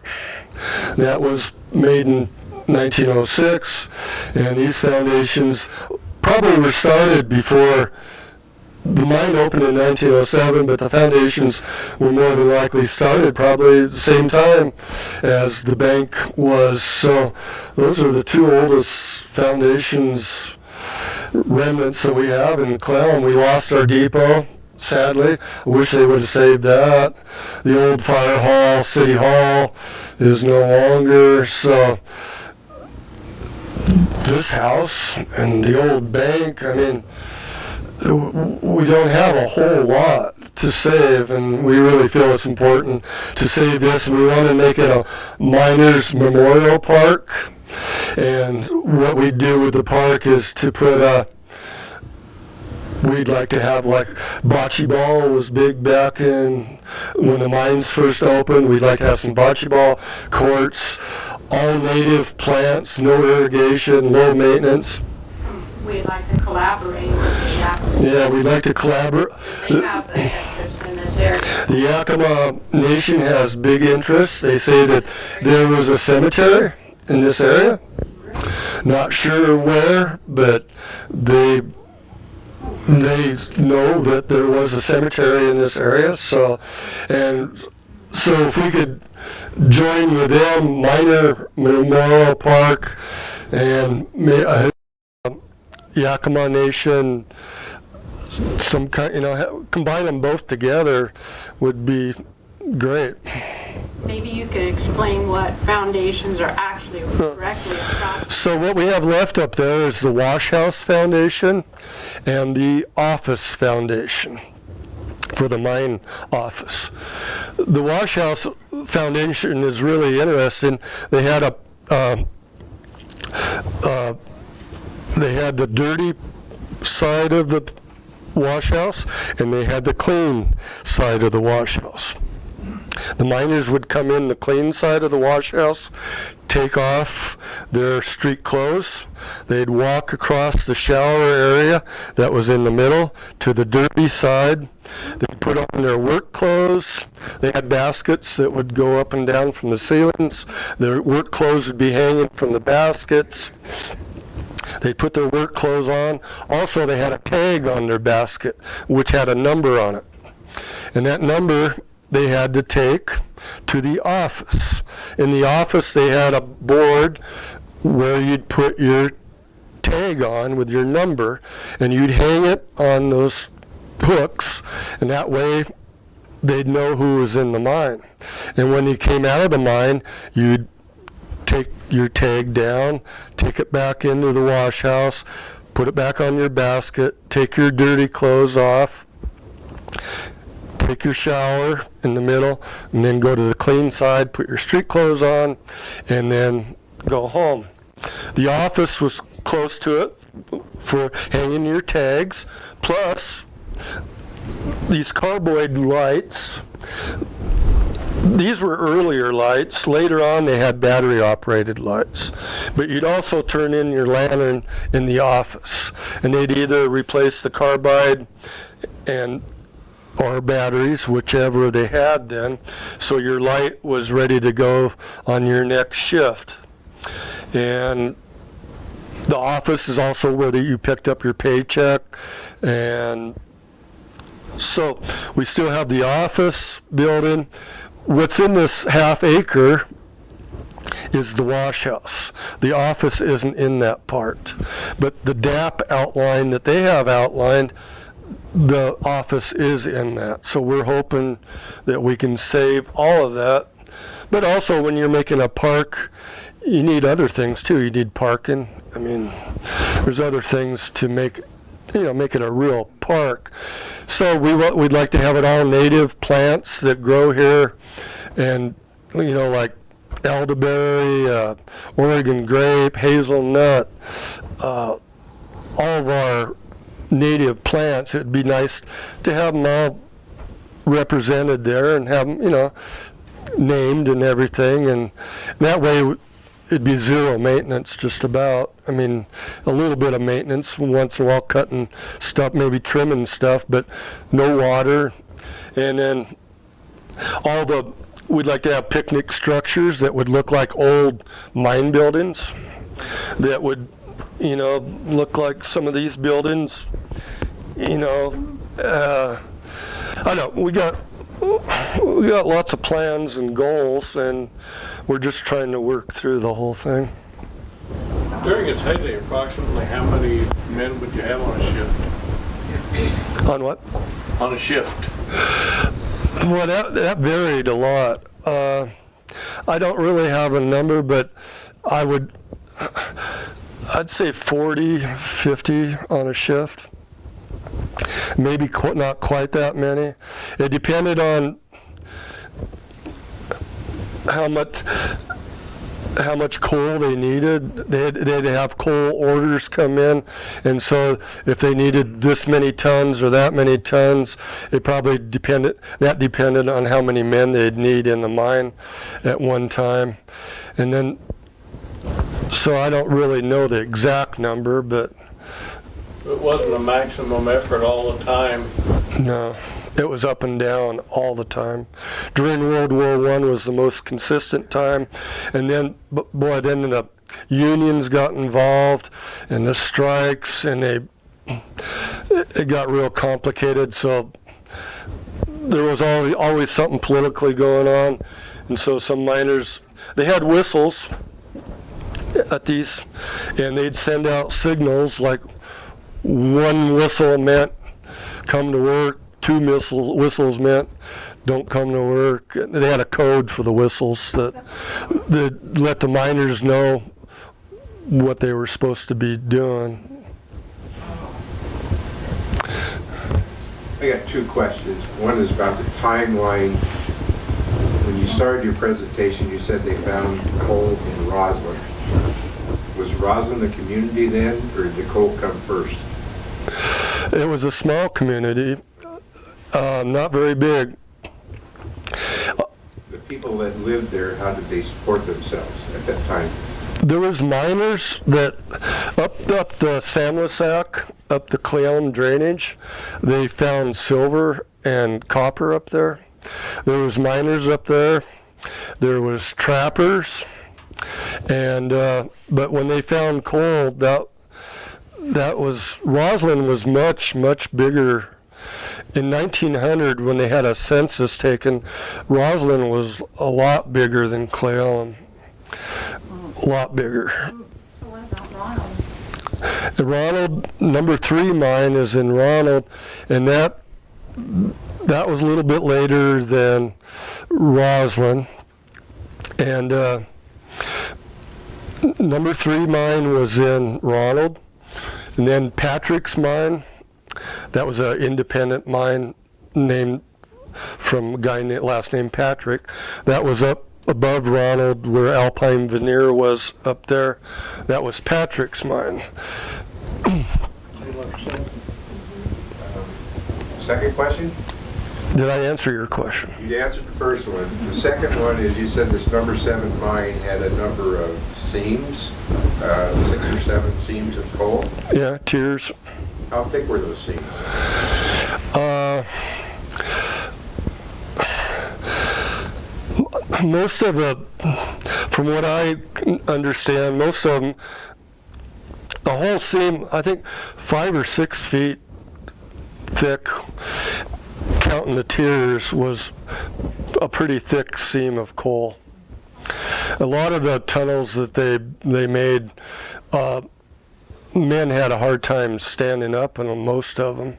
That was made in 1906, and these foundations probably were started before the mine opened in 1907, but the foundations were more than likely started probably at the same time as the bank was. So those are the two oldest foundations remnants that we have in Cle Elum. We lost our depot, sadly. I wish they would have saved that. The old fire hall, city hall, is no longer. So this house and the old bank, I mean, we don't have a whole lot to save, and we really feel it's important to save this. We want to make it a miners' memorial park, and what we do with the park is to put we'd like to have, like, bocce ball was big back in when the mines first opened. We'd like to have some bocce ball courts, all native plants, no irrigation, low maintenance. We'd like to collaborate with the Yakima. Yeah, we'd like to collaborate. They have an interest in this area. The Yakima Nation has big interest. They say that there was a cemetery in this area. Not sure where, but they know that there was a cemetery in this area. So if we could join with them, Miner Memorial Park and Yakima Nation, some kind, combine them both together would be great. Maybe you could explain what foundations are actually directly across. So what we have left up there is the Wash House Foundation and the Office Foundation for the mine office. The Wash House Foundation is really interesting. They had they had the dirty side of the wash house, and they had the clean side of the wash house. The miners would come in the clean side of the wash house, take off their street clothes. They'd walk across the shower area that was in the middle to the dirty side. They'd put on their work clothes. They had baskets that would go up and down from the ceilings. Their work clothes would be hanging from the baskets. They put their work clothes on. Also, they had a tag on their basket, which had a number on it. And that number they had to take to the office. In the office, they had a board where you'd put your tag on with your number, and you'd hang it on those hooks, and that way they'd know who was in the mine. And when you came out of the mine, you'd take your tag down, take it back into the wash house, put it back on your basket, take your dirty clothes off, take your shower in the middle, and then go to the clean side, put your street clothes on, and then go home. The office was close to it for hanging your tags, plus these carboid lights. These were earlier lights. Later on, they had battery-operated lights. But you'd also turn in your lantern in the office, and they'd either replace the carbide or batteries, whichever they had then, so your light was ready to go on your next shift. And the office is also where you picked up your paycheck, and so we still have the office building. What's in this half acre is the wash house. The office isn't in that part. But the DAP outline that they have outlined, the office is in that. So we're hoping that we can save all of that. But also when you're making a park, you need other things too. You need parking. I mean, there's other things to make it a real park. So we'd like to have it all native plants that grow here, and like elderberry, Oregon grape, hazelnut, all of our native plants. It'd be nice to have them all represented there and have them, named and everything, and that way it'd be zero maintenance, just about. I mean, a little bit of maintenance once in a while, cutting stuff, maybe trimming stuff, but no water. And then all the we'd like to have picnic structures that would look like old mine buildings, that would, you know, look like some of these buildings, you know. I know, we got lots of plans and goals, and we're just trying to work through the whole thing. During its heyday, approximately how many men would you have on a shift? On what? On a shift? Well, that varied a lot. I don't really have a number, but I'd say 40, 50 on a shift. Maybe not quite that many. It depended on how much coal they needed. They'd have coal orders come in, and so if they needed this many tons or that many tons, it probably depended on how many men they'd need in the mine at one time. And then, so I don't really know the exact number, but It wasn't a maximum effort all the time. no, it was up and down all the time. During World War I was the most consistent time, and then, boy, then the unions got involved, and the strikes, and it got real complicated, so there was always something politically going on, and so some miners, they had whistles at these, and they'd send out signals like one whistle meant come to work, two whistles meant don't come to work. They had a code for the whistles that let the miners know what they were supposed to be doing. I got two questions. One is about the timeline. When you started your presentation, you said they found coal in Roslyn. Was Roslyn the community then, or did the coal come first? It was a small community, not very big. The people that lived there, how did they support themselves at that time? There was miners that up the Samlisac, up the Cle Elum drainage, they found silver and copper up there. There was miners up there. There was trappers, and but when they found coal, Roslyn was much bigger. In 1900, when they had a census taken, Roslyn was a lot bigger than Cle Elum. A lot bigger. So what about Ronald? Ronald, number 3 mine is in Ronald, and that was a little bit later than Roslyn. And number 3 mine was in Ronald. And then Patrick's mine, that was an independent mine named from a guy last name Patrick. That was up above Ronald where Alpine Veneer was up there. That was Patrick's mine. Second question? Did I answer your question? You answered the first one. The second one is you said this number 7 mine had a number of seams, 6 or 7 seams of coal. Yeah, tiers. How thick were those seams? Most of the, from what I understand, most of them, the whole seam, I think 5 or 6 feet thick, counting the tiers, was a pretty thick seam of coal. A lot of the tunnels that they made, men had a hard time standing up in most of them.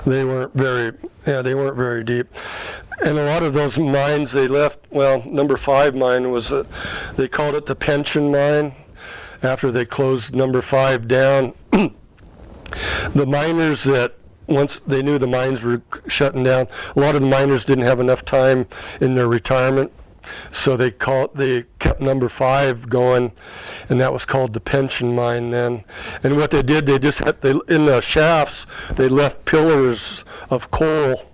They weren't very deep. And a lot of those mines they left, well, number 5 mine was, they called it the pension mine after they closed number 5 down. The miners that, once they knew the mines were shutting down, a lot of the miners didn't have enough time in their retirement, so they kept number 5 going, and that was called the pension mine then. And what they did, in the shafts, they left pillars of coal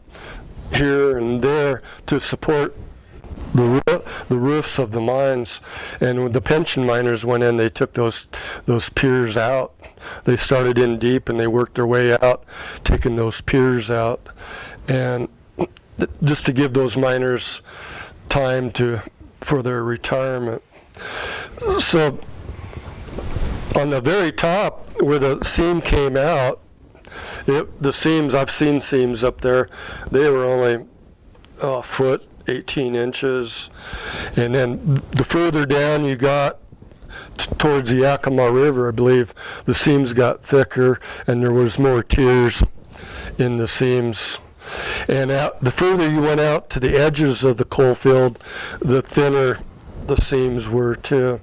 here and there to support the roofs of the mines. And when the pension miners went in, they took those piers out. They started in deep and they worked their way out, taking those piers out. And just to give those miners time for their retirement. So on the very top where the seam came out, the seams, I've seen seams up there, they were only a foot, 18 inches. And then the further down you got towards the Yakima River, I believe, the seams got thicker and there was more tiers in the seams. And the further you went out to the edges of the coal field, the thinner the seams were too.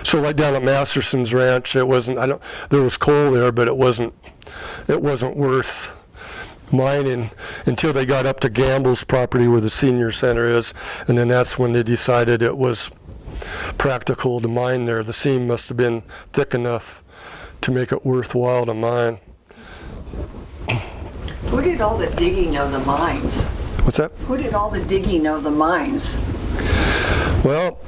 So right down at Masterson's ranch, it wasn't, there was coal there, but it wasn't worth mining until they got up to Gamble's property where the senior center is, and then that's when they decided it was practical to mine there. The seam must have been thick enough to make it worthwhile to mine. Who did all the digging of the mines? What's that? Who did all the digging of the mines? Well,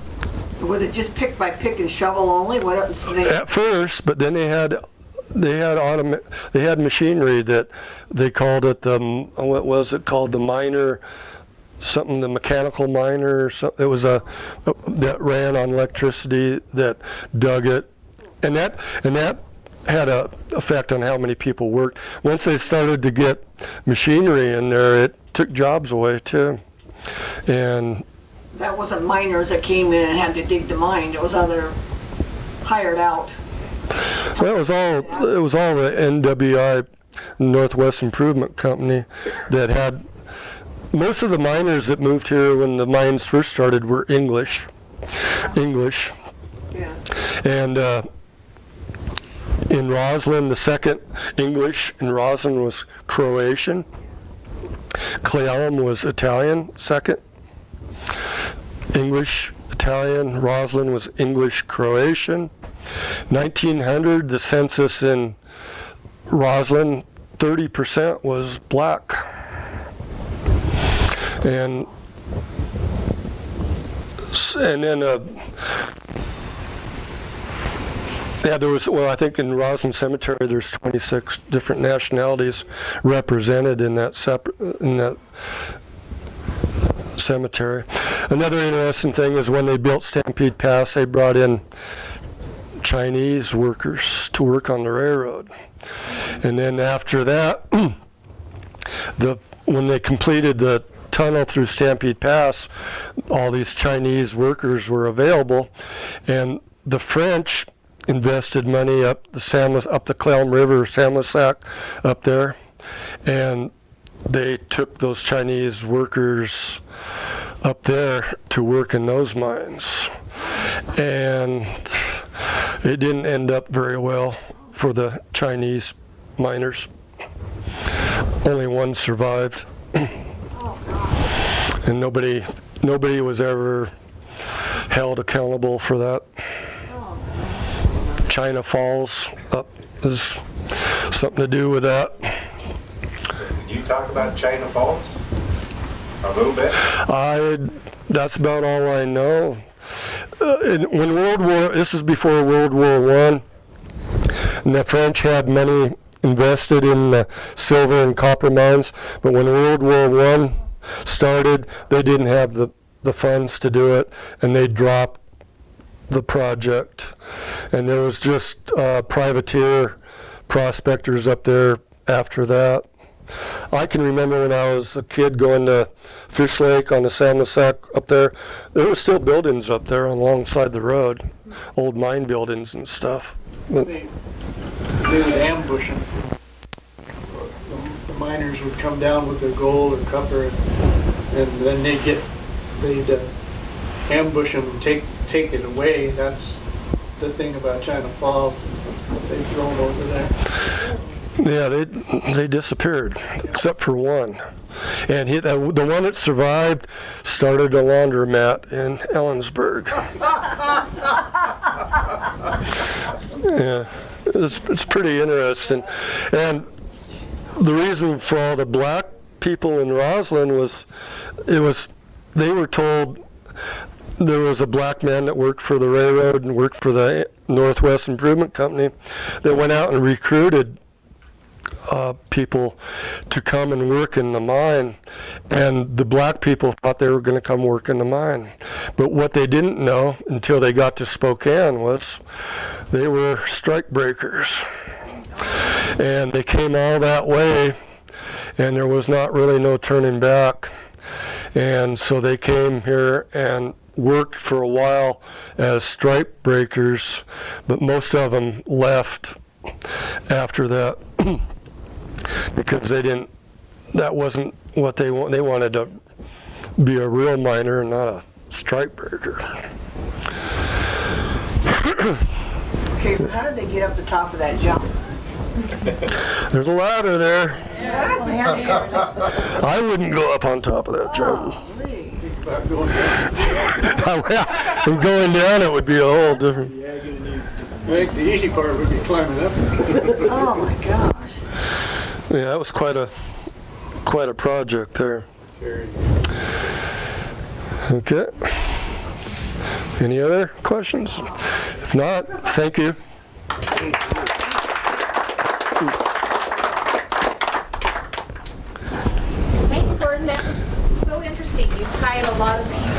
Was it just pick by pick and shovel only? What else did they? at first, but then they had machinery that they called it what was it called, the miner, something, the mechanical miner. It was that ran on electricity that dug it, and that had a effect on how many people worked. Once they started to get machinery in there, it took jobs away too, and. That wasn't miners that came in and had to dig the mine. It was other hired out. Well, it was all the NWI, Northwest Improvement Company, that had most of the miners that moved here when the mines first started were English. Yeah. And in Roslyn, the second English in Roslyn was Croatian. Cle Elum was Italian, second. English, Italian. Roslyn was English, Croatian. 1900, the census in Roslyn, 30% was black. And then there was, well, I think in Roslyn Cemetery there's 26 different nationalities represented in that cemetery. Another interesting thing is when they built Stampede Pass, they brought in Chinese workers to work on the railroad. And then after that, when they completed the tunnel through Stampede Pass, all these Chinese workers were available, and the French invested money up the Cle Elum River, Samlisac, up there, and they took those Chinese workers up there to work in those mines. And it didn't end up very well for the Chinese miners. Only one survived. And nobody was ever held accountable for that. China Falls is something to do with that. Can you talk about China Falls a little bit? That's about all I know. This is before World War I, and the French had money invested in the silver and copper mines, but when World War I started, they didn't have the funds to do it, and they dropped the project. And there was just privateer prospectors up there after that. I can remember when I was a kid going to Fish Lake on the Samlisac up there were still buildings up there alongside the road, old mine buildings and stuff. But They would ambush them. The miners would come down with their gold or copper, and then they'd ambush them and take it away. That's the thing about China Falls, is they'd throw them over there. yeah, they disappeared, except for one. And the one that survived started a laundromat in Ellensburg. Yeah, it's pretty interesting. And the reason for all the black people in Roslyn was they were told there was a black man that worked for the railroad and worked for the Northwest Improvement Company that went out and recruited people to come and work in the mine, and the black people thought they were going to come work in the mine. But what they didn't know until they got to Spokane was they were strike breakers. And they came all that way, and there was not really no turning back. And so they came here and worked for a while as strike breakers, but most of them left after that because that wasn't what they want. They wanted to be a real miner, not a strike breaker. Okay, so how did they get up the top of that jump? There's a ladder there. I wouldn't go up on top of that jump. About going down. From going down, it would be a whole different. I think the easy part would be climbing up. Oh my gosh. Yeah, that was quite a project there. Okay. Any other questions? If not, thank you. Thank you, Gordon. That was so interesting. You tied a lot of these